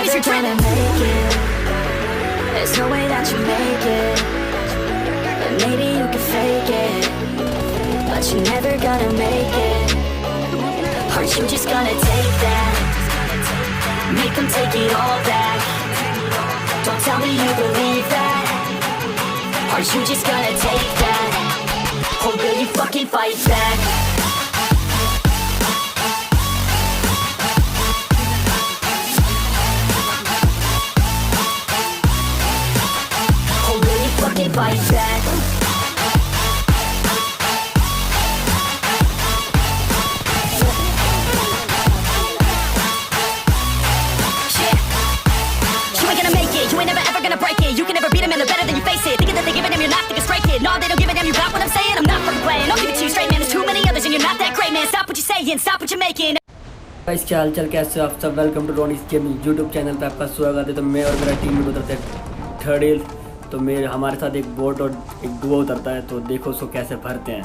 never gonna make it. There's no way that you make it. But maybe you can fake it, but you're never gonna make it. Aren't you just gonna take that? Make them take it all back. Don't tell me you believe that. Aren't you just gonna take that? Or will you fucking fight back? Fight back. Shit. You ain't gonna make it. You ain't never ever gonna break it. You can never beat them and they're better than you face it. Thinking that they give a damn, you're not, think it's straight kid. No, they don't give a damn, you got what I'm saying. I'm not fucking playing. I'll give it to you straight, man. There's too many others and you're not that great, man. Stop what you're saying, stop what you're making. Guys क्या हालचाल, कैसे हो आप सब। Welcome to Ronnie's gaming YouTube channel पे आपका स्वागत है। तो मैं और मेरा टीम में उतरते हैं थर्ड हिल। तो मेरे हमारे साथ एक बोट और एक डुओ उतरता है। तो देखो उसको कैसे भरते हैं।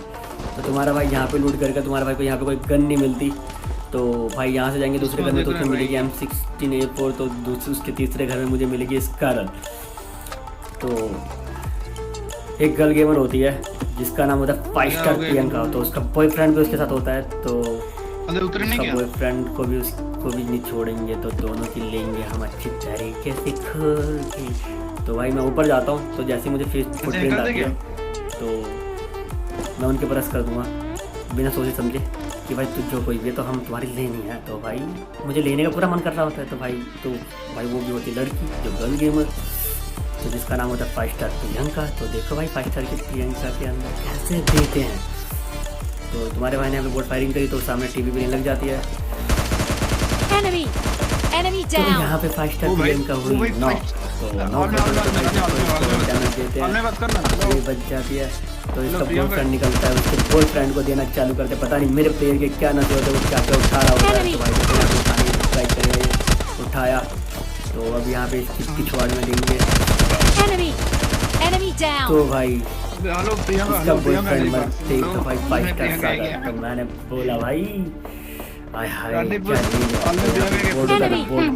तो तुम्हारा भाई यहाँ पे लूट करके तुम्हारे भाई को यहाँ पे कोई गन नहीं मिलती। तो भाई यहाँ से जाएंगे दूसरे घर में तो उसमें मिलेगी M16A4। तो दूसरे उसके तीसरे घर में मुझे मिलेगी स्कारल। तो एक गर्ल गेमर होती है जिसका नाम होता है 5 स्टार प्रियंका। तो उसका बॉयफ्रेंड भी उसके साथ होता है। तो उसका बॉयफ्रेंड को भी उसको भी नहीं छोड़ेंगे। तो दोनों की लेंगे हम अच्छी तरीके से खोल के। तो भाई मैं ऊपर जाता हूँ। तो जैसे मुझे फेस फुटप्रिंट आती है तो मैं उनके परस कर दूंगा बिना सोचे समझे कि भाई तुझ जो कोई भी है तो हम तुम्हारी लेनी है। तो भाई मुझे लेने का पूरा मन कर रहा होता है। तो भाई वो भी होती है लड़की जो गर्ल गेमर, तो जिसका नाम होता है 5 स्टार प्रियंका। तो देखो भाई 5 स्टार की प्रियंका के अंदर कैसे देते हैं। तो तुम्हारे भाई ने हमें बोट फायरिंग करी तो सामने टीवी भी लग जाती है। तो यहाँ पे 5 स्टार प्रियंका हुई 9। तो 9 डैमेज देते हैं, ये बच जाती है। तो इसका बॉयफ्रेंड निकलता है, उसके बॉयफ्रेंड को देना चालू करते। पता नहीं मेरे प्लेयर के क्या नशे होते हैं, वो क्या क्या उठा रहा होता है। तो भाई करेगा उठाया। तो अब यहाँ पे इसकी पिछवाड़ में देंगे। तो भाई इसका बॉयफ्रेंड मरते ही तो भाई 5 स्टार आ गया। तो मैंने बोला भाई हाय हाय बोट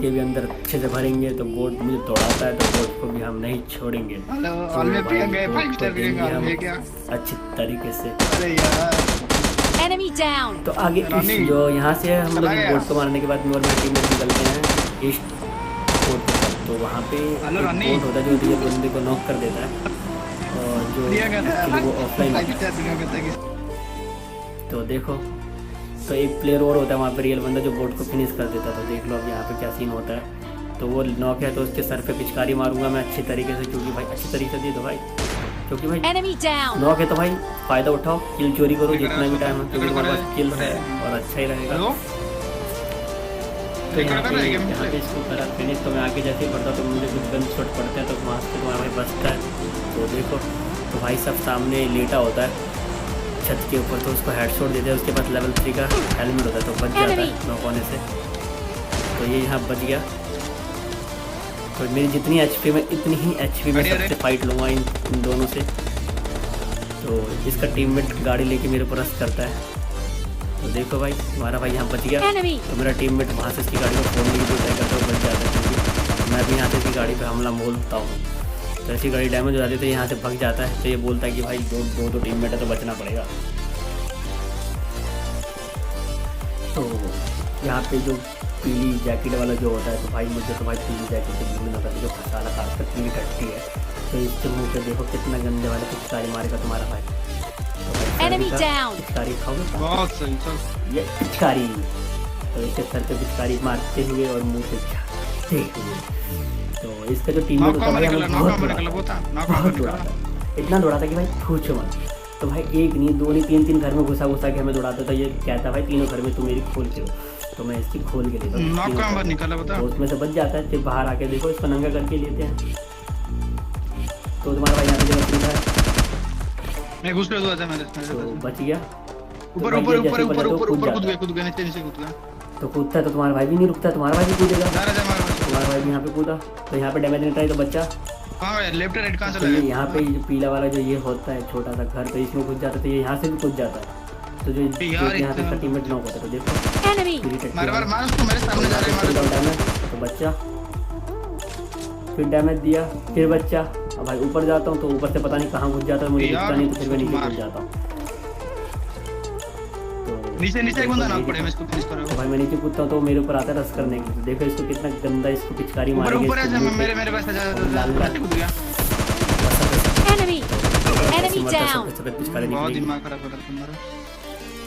के भी अंदर अच्छे से भरेंगे। तो बोट मुझे दौड़ाता है तो बोट को भी हम नहीं छोड़ेंगे। अच्छी तरीके से तो आगे जो यहाँ से हम लोग बोट को मारने के बाद मेरी टीम में निकलते हैं ईस्ट बोट। तो वहाँ पे बोट होता है जो ये बंदे को नॉक कर देता है और जो वो ऑफलाइन होता है। तो देखो तो एक प्लेयर और होता है वहाँ पे रियल बंदा जो बोट को फिनिश कर देता है। तो देख लो अब यहाँ पे क्या सीन होता है। तो वो नॉक है तो उसके सर पे पिचकारी मारूंगा मैं अच्छी तरीके से, क्योंकि भाई अच्छी तरीके से दे दो भाई, क्योंकि भाई नॉक है तो भाई फ़ायदा उठाओ, किल चोरी करो जितना भी टाइम है, क्योंकि तुम्हारे पास किल है और अच्छा ही रहेगा। तो यहाँ पे इसको करा फिनिश। तो मैं आगे जैसे ही बढ़ता तो मुझे कुछ गन शॉट पड़ते हैं तो वहाँ से तुम्हारा भाई बचता है। तो देखो तो भाई सब सामने लेटा होता है छत के ऊपर। तो उसको हेडशॉट देते हैं, उसके पास लेवल 3 का हेलमेट होता है तो बच जाता है नॉक होने से। तो ये यहाँ बच गया। तो मेरी जितनी HP में इतनी ही HP में सबसे फाइट लूँगा इन दोनों से। तो इसका टीममेट गाड़ी लेके मेरे ऊपर रश करता है। तो देखो भाई हमारा भाई यहाँ बच गया। तो मेरा टीममेट वहाँ से इसकी गाड़ी को फोड़ने की कोशिश करता है तो बच जाता है, क्योंकि मैं भी यहाँ से इसकी गाड़ी पे हमला बोलता हूँ। तो ऐसी गाड़ी डैमेज हो जाती है तो यहाँ से भाग जाता है। तो ये बोलता है कि भाई दो टीममेट है तो बचना पड़ेगा। तो यहाँ पे जो पीली जैकेट वाला जो होता है तो भाई मुझे तो भाई पीली जैकेट से भूल होता है जो फसाना खाकर पीली कटती है। तो इसके मुँह पे देखो कितना गंदे वाले पिचकारी मारेगा तुम्हारा भाई। पिचकारी खाओगे बहुत सही ये पिचकारी। तो इसके सर पे पिचकारी मारते हुए और मुँह पे झाड़ते हुए। तो इसका जो टीममेट होता है बहुत इतना दौड़ा था कि भाई पूछो मत। तो भाई एक नहीं दो नहीं तीन घर में घुसा के हमें दौड़ाता था। ये कहता भाई तीनों घर में तू मेरी खोल के हो। तो मैं इसकी खोल के लेता हूँ तो उसमें से बच जाता है। फिर बाहर आके देखो इसको नंगा करके लेते हैं। तो तुम्हारा भाई यहाँ पे जब है तो बच गया। तो कूदता है तो तुम्हारा भाई भी नहीं रुकता, तुम्हारा भाई भी कूदेगा। तुम्हारा भाई भी यहाँ पे कूदा तो यहाँ पे डैमेज नहीं ट्राई तो बच्चा लेफ्ट राइट कहाँ से यहाँ पे पीला वाला जो ये होता है छोटा सा घर तो इसमें कूद जाता है। तो ये यहाँ से भी कूद जाता है। तो जो यहाँ पे टीममेट नॉक होता है तो देखो तो बच्चा फिर डैमेज दिया, फिर बच्चा। अब भाई ऊपर जाता हूँ तो ऊपर से पता नहीं कहाँ घुस जाता है, मुझे दिखता नहीं, तो फिर मैं नीचे घुस जाता हूँ। नीचे एक बंदा ना पड़े, मैं इसको फिनिश कर रहा तो भाई मैं नीचे कूदता हूँ तो मेरे ऊपर आता है रस करने के लिए। देखो इसको कितना गंदा, इसको पिचकारी हूं। मारेगी। ऊपर ऐसे मेरे पास कूद गया। Enemy down. सफेद पिचकारी बहुत निकली, दिमाग खराब कर तुम्हारा।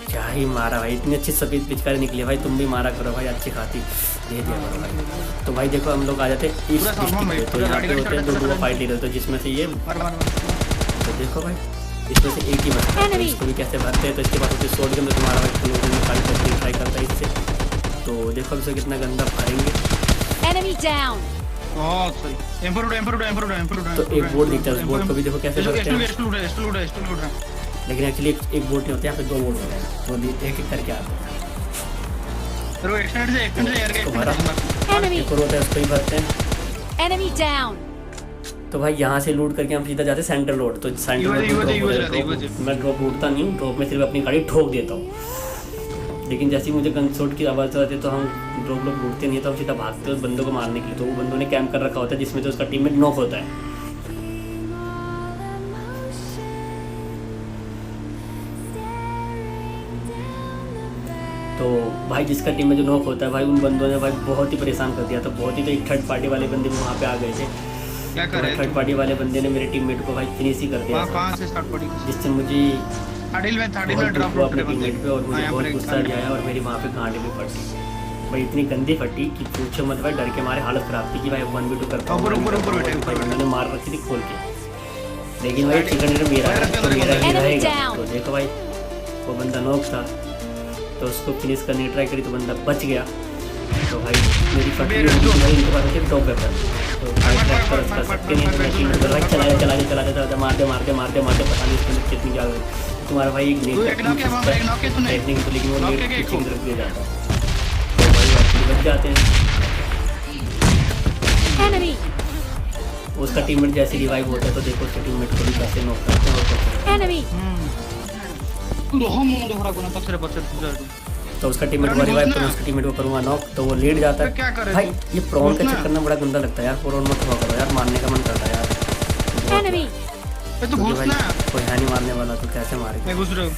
क्या ही मारा भाई, इतनी अच्छी सफेद पिचकारी निकली भाई। तुम भी मारा करो भाई, अच्छी खाती दे दिया करो भाई। तो भाई देखो हम लोग आ जाते हैं इस डिस्ट्रिक्ट में, तो यहाँ पे होते हैं दो फाइट लीडर, तो जिसमें से ये, तो देखो भाई इसमें से एक ही बचता है, तो इसको भी कैसे भरते हैं। तो इसके बाद होती है शॉट गन, तो तुम्हारा भाई क्लोज में फाइट करके ट्राई करता है इससे। तो देखो अब इसे कितना गंदा मारेंगे। Enemy down. बहुत सही। इम्प्रूव। तो एक बोर्ड दिखता है, उस बोर्ड को भी देखो कैसे भरते हैं। एक्सक्लूड। लेकिन एक्चुअली एक बोर्ड नहीं होते, यहाँ पे दो बोर्ड होते हैं, तो एक एक करके आते हैं। तो एक्सटेंड से यार तो भरा Enemy. एक और होता है, उसको ही भरते हैं। Enemy down. तो भाई यहाँ से लूट करके हम सीधा जाते हैं सेंट्रल रोड। तो सेंट्रल रोड मैं ड्रॉप लूटता नहीं हूँ, ड्रॉप में सिर्फ अपनी गाड़ी ठोक देता हूँ। लेकिन जैसे ही मुझे गन शॉट की आवाज़ आती है तो हम ड्रॉप लोग लूटते नहीं है, तो हम सीधा भागते हैं उस बंदों को मारने के लिए। तो वो बंदों ने कैंप कर रखा होता है जिसमें तो उसका टीममेट नॉक होता है। तो भाई जिसका टीम में जो नॉक होता है भाई, उन बंदों ने भाई बहुत ही परेशान कर दिया था, बहुत ही। तो एक थर्ड पार्टी वाले बंदे भी वहाँ पे आ गए थे। क्या कर रहे थर्ड पार्टी वाले बंदे ने मेरे टीममेट को भाई फिनिश ही कर दिया था, कहां से स्टार्ट पड़ी? जिससे मुझे थर्ड में बहुत ड्रॉप दुख हुआ अपने टीममेट पे, और मुझे बहुत गुस्सा भी आया, और मेरी वहाँ पे गांड भी फटी भाई, इतनी गंदी फटी कि पूछो मत भाई। डर के मारे हालत खराब थी कि भाई 1v2 करता हूँ। मैंने मार रखी थी खोल के, लेकिन भाई चिकन डिनर मेरा है, तो मेरा ही रहेगा। तो देखो भाई वो बंदा नॉक था, तो उसको फिनिश करने की ट्राई करी तो बंदा बच गया। तो भाई मेरी फटी इनके पास होती है टॉप वेपन, तो कर सकते नहीं। तो मैं टीम भाई चला मारते पता नहीं इसमें कितनी जा गई। तुम्हारा भाई एक टेक्निक तो, लेकिन वो नेट पीछे की तरफ दिया जाता है, तो भाई एक्चुअली बच जाते हैं। Enemy. उसका टीममेट जैसे रिवाइव होता है तो देखो उसके टीममेट को भी कैसे नॉक करते हैं और कैसे। Enemy. तो उसका टीममेट को रिवाइव करूँ, उसका टीममेट को करूँगा नॉक, तो वो लेट जाता तो क्या है। करे भाई तू? ये प्रॉन का घुसना। चेक करना बड़ा गंदा लगता है यार, प्रॉन मत हुआ करो यार, मारने का मन करता है यार। Enemy. तू क्योंकि घुस भाई ना। कोई है नहीं मारने वाला, तो कैसे मारेगा। मैं घुस रहा हूं।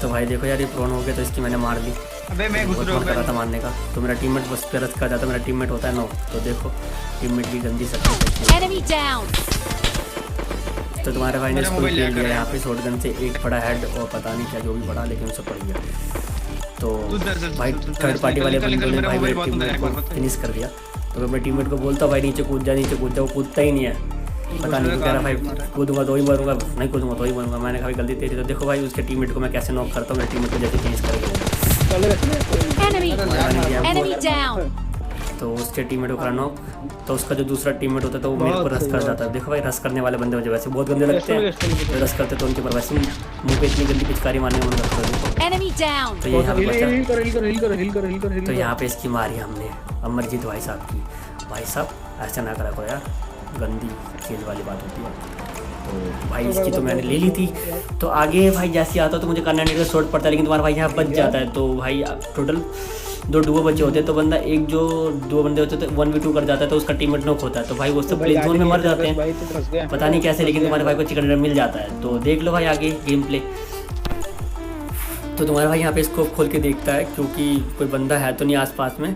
तो भाई देखो यार ये प्रॉन हो गया, तो इसकी मैंने मार ली। अबे मैं घुस बहुत रहा मन कर रहा था हूं। मारने का, तो मेरा टीममेट बस पे रस कर जाता, मेरा टीममेट होता है नॉक। तो देखो टीममेट की गंदी सकती है। Enemy down. तो तुम्हारे भाई ने मेरा इसको मोबाइल खेल लेकर लिया आया। यहाँ पे शॉटगन से, एक पड़ा हेड और पता नहीं क्या जो भी पड़ा, लेकिन उसे पड़ गया। तो भाई थर्ड पार्टी वाले बंदे ने भाई मेरे टीममेट को फिनिश कर दिया। तो मैं अपने टीममेट को बोलता भाई नीचे कूद जा, वो कूदता ही नहीं है, पता नहीं कह रहा भाई कूदूंगा तो ही मरूंगा, नहीं कूदूंगा तो ही मरूंगा। मैंने कहा गलती तेरी। तो देखो भाई उसके टीममेट को मैं कैसे नॉक करता हूँ, मेरे टीममेट को जैसे फिनिश करेगा। Enemy down. तो उसके टीममेट को करा नॉक, तो उसका जो दूसरा टीममेट होता है तो वो मेरे को रस कर जाता है। देखो भाई रस करने वाले बंदे मुझे वैसे बहुत गंदे लगते हैं, तो रस करते तो उनके पर वैसे मुँह पे इतनी गंदी पिचकारी मारने में मन लगता है। Enemy down. तो ये यहाँ पे बचा। हिल तो यहाँ पे इसकी मारी हमने अमरजीत भाई साहब की। भाई साहब ऐसा ना करा करो यार, गंदी खेल वाली बात होती है। तो भाई इसकी तो मैंने ले ली थी। तो आगे भाई जैसे आता तो मुझे करना नहीं शॉट पड़ता है, लेकिन तुम्हारा भाई यहाँ बच जाता है। तो भाई टोटल 2 डुओ बचे होते हैं, तो बंदा एक जो 2 बंदे होते हैं तो 1v2 कर जाता है, तो उसका टीममेट नॉक होता है। तो भाई वो सब प्ले जोन में मर जाते हैं, पता नहीं कैसे, लेकिन तुम्हारे भाई को चिकन डिनर मिल जाता है। तो देख लो भाई आगे गेम प्ले। तो तुम्हारा भाई यहाँ पे स्कोप खोल के देखता है, क्योंकि कोई बंदा है तो नहीं आसपास में,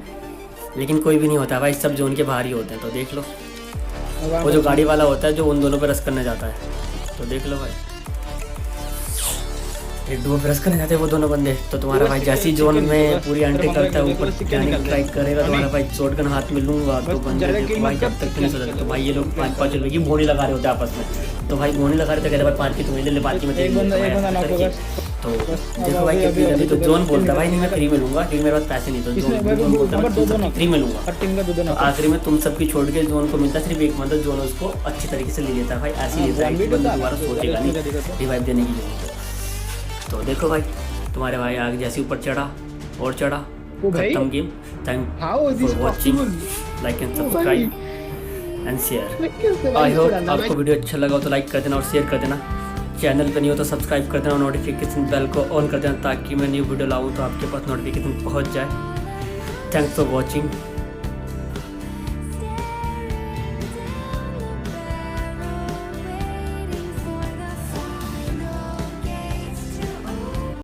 लेकिन कोई भी नहीं होता भाई, सब जोन के बाहर ही होते हैं। तो देख लो वो जो गाड़ी वाला होता है जो उन दोनों पे रस करने जाता है, तो देख लो भाई एक डुओ पे रस करने जाते हैं वो दोनों बंदे। तो तुम्हारा भाई जैसी जोन में पूरी एंट्री करता है, ऊपर जाने की ट्राई करेगा, तुम्हारा भाई शॉटगन हाथ में लूंगा तो बंदे भाई जब तक फिनिश हो जाता है। तो भाई ये लोग 5-5 रुपये की बोनी लगा रहे होते हैं आपस में। तो भाई बोनी लगा रहे थे, कहते भाई 5 की तुम्हें ले ले, 5 की मैं तेरी करके। तो देखो भाई कितनी जल्दी, तो जोन बोलता भाई नहीं मैं फ्री में लूंगा, लेकिन मेरे पास पैसे नहीं, तो जोन बोलता है फ्री में लूंगा। तो आखिरी में तुम सबकी छोड़ के जोन को मिलता है सिर्फ एक मतलब जोन उसको अच्छी तरीके से ले लेता है भाई, ऐसे लेता है दोबारा सोचेगा नहीं रिवाइव देने की जोन। तो देखो भाई तुम्हारे भाई आगे जैसे ऊपर चढ़ा और चढ़ा, खत्म game. Thank for watching, like and subscribe and share. I hope आपको वीडियो अच्छा लगा हो तो लाइक कर देना और शेयर कर देना। चैनल पे नहीं हो तो सब्सक्राइब कर देना और नोटिफिकेशन बेल को ऑन कर देना, ताकि मैं न्यू वीडियो लाऊँ तो आपके पास नोटिफिकेशन पहुँच जाए। Thanks for watching.